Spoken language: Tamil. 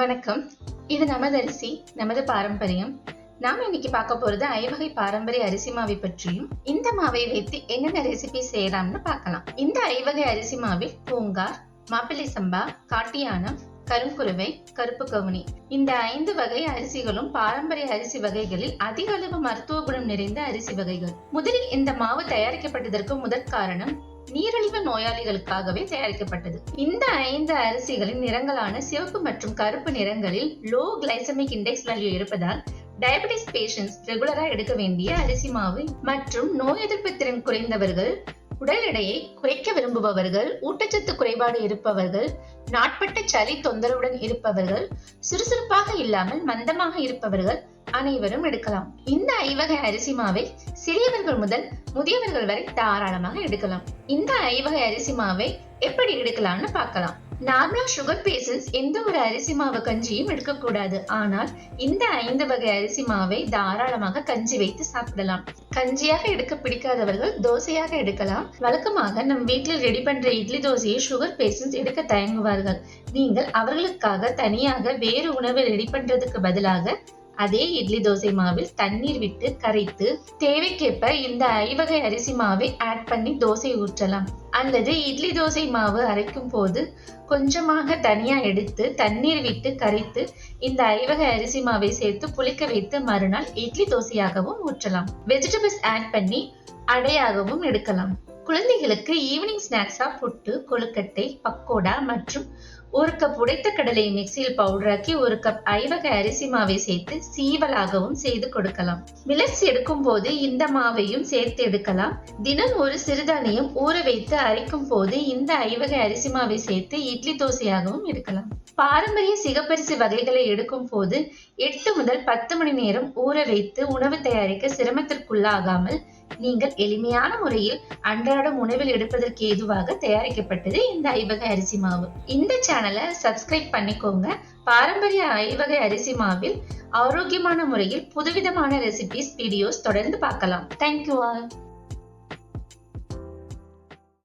வணக்கம். இது நமது அரிசி, நமது பாரம்பரியம். நாம இன்னைக்கு பார்க்க போறது ஐவகை பாரம்பரிய அரிசி மாவை பற்றியும், இந்த மாவை வைத்து என்னென்ன ரெசிபி செய்யலாம்னு பார்க்கலாம். இந்த ஐவகை அரிசி மாவில் பூங்கார், மாப்பிள்ளை சம்பா, காட்டியானம், கருங்குருவை, கருப்பு கவுனி இந்த 5 வகை அரிசிகளும் பாரம்பரிய அரிசி வகைகளில் அதிக அளவு மருத்துவ குணம் நிறைந்த அரிசி வகைகள். முதலில் இந்த மாவு தயாரிக்கப்பட்டதற்கு முதற் காரணம் நீரிழிவு நோயாளிகளுக்காகவே தயாரிக்கப்பட்டது. இந்த 5 அரிசிகளின் நிறங்களான சிவப்பு மற்றும் கருப்பு நிறங்களில் லோ கிளைசமிக் இண்டெக்ஸ் வேல்யூ இருப்பதால் டயபெட்டிஸ் பேஷண்ட்ஸ் ரெகுலரா எடுக்க வேண்டிய அரிசி மாவு மற்றும் நோய் எதிர்ப்பு திறன் குறைந்தவர்கள், உடல் எடையை குறைக்க விரும்புபவர்கள், ஊட்டச்சத்து குறைபாடு இருப்பவர்கள், நாட்பட்ட சளி தொந்தரவுடன் இருப்பவர்கள், சுறுசுறுப்பாக இல்லாமல் மந்தமாக இருப்பவர்கள் அனைவரும் எடுக்கலாம். இந்த ஐவகை அரிசி மாவை சிறியவர்கள் முதல் முதியவர்கள் வரை தாராளமாக எடுக்கலாம். இந்த ஐவகை அரிசி மாவை எப்படி எடுக்கலாம்னு பார்க்கலாம். நார்மலா சுகர் பேஷண்ட்ஸ் எந்த ஒரு அரிசி மாவு கஞ்சியும் எடுக்கக்கூடாது. ஆனால் இந்த 5 வகை அரிசி மாவை தாராளமாக கஞ்சி வைத்து சாப்பிடலாம். கஞ்சியாக எடுக்க பிடிக்காதவர்கள் தோசையாக எடுக்கலாம். வழக்கமாக நம் வீட்டில் ரெடி பண்ற இட்லி தோசையை சுகர் பேஷண்ட்ஸ் எடுக்க தயங்குவார்கள். நீங்கள் அவர்களுக்காக தனியாக வேறு உணவு ரெடி பண்றதுக்கு பதிலாக அதே இட்லி தோசை மாவில் தண்ணீர் விட்டு கரைத்து தேவைக்கேற்ப இந்த ஐவகை அரிசி மாவை ஆட் பண்ணி தோசை ஊற்றலாம். அல்லது இட்லி தோசை மாவு அரைக்கும் போது கொஞ்சமாக தனியா எடுத்து தண்ணீர் விட்டு கரைத்து இந்த ஐவகை அரிசி மாவை சேர்த்து புளிக்க வைத்து மறுநாள் இட்லி தோசையாகவும் ஊற்றலாம். வெஜிடபிள்ஸ் ஆட் பண்ணி அடையாகவும் எடுக்கலாம். குழந்தைகளுக்கு ஈவினிங் ஸ்நாக்ஸா புட்டு, கொழுக்கட்டை, பக்கோடா மற்றும் 1 கப் உடைத்த கடலையை மிக்சியில் பவுடராக்கி 1 கப் ஐவகை அரிசி மாவை சேர்த்து சீவலாகவும் செய்து கொடுக்கலாம். மில்லட்ஸ் எடுக்கும் போது இந்த மாவையும் சேர்த்து எடுக்கலாம். தினம் ஒரு சிறுதானியம் ஊற வைத்து அரைக்கும் போது இந்த ஐவகை அரிசி மாவை சேர்த்து இட்லி தோசையாகவும் எடுக்கலாம். பாரம்பரிய சிகப்பரிசி வகைகளை எடுக்கும் போது 8 முதல் 10 மணி நேரம் ஊற வைத்து உணவு தயாரிக்க சிரமத்திற்குள்ளாகாமல் நீங்கள் எளிமையான முறையில் அன்றாடம் உணவில் எடுப்பதற்கு ஏதுவாக தயாரிக்கப்பட்டது இந்த ஐவகை அரிசி மாவு. இந்த சேனலை சப்ஸ்கிரைப் பண்ணிக்கோங்க. பாரம்பரிய ஐவகை அரிசி மாவில் ஆரோக்கியமான முறையில் புதுவிதமான ரெசிபிஸ் வீடியோஸ் தொடர்ந்து பார்க்கலாம். Thank you all.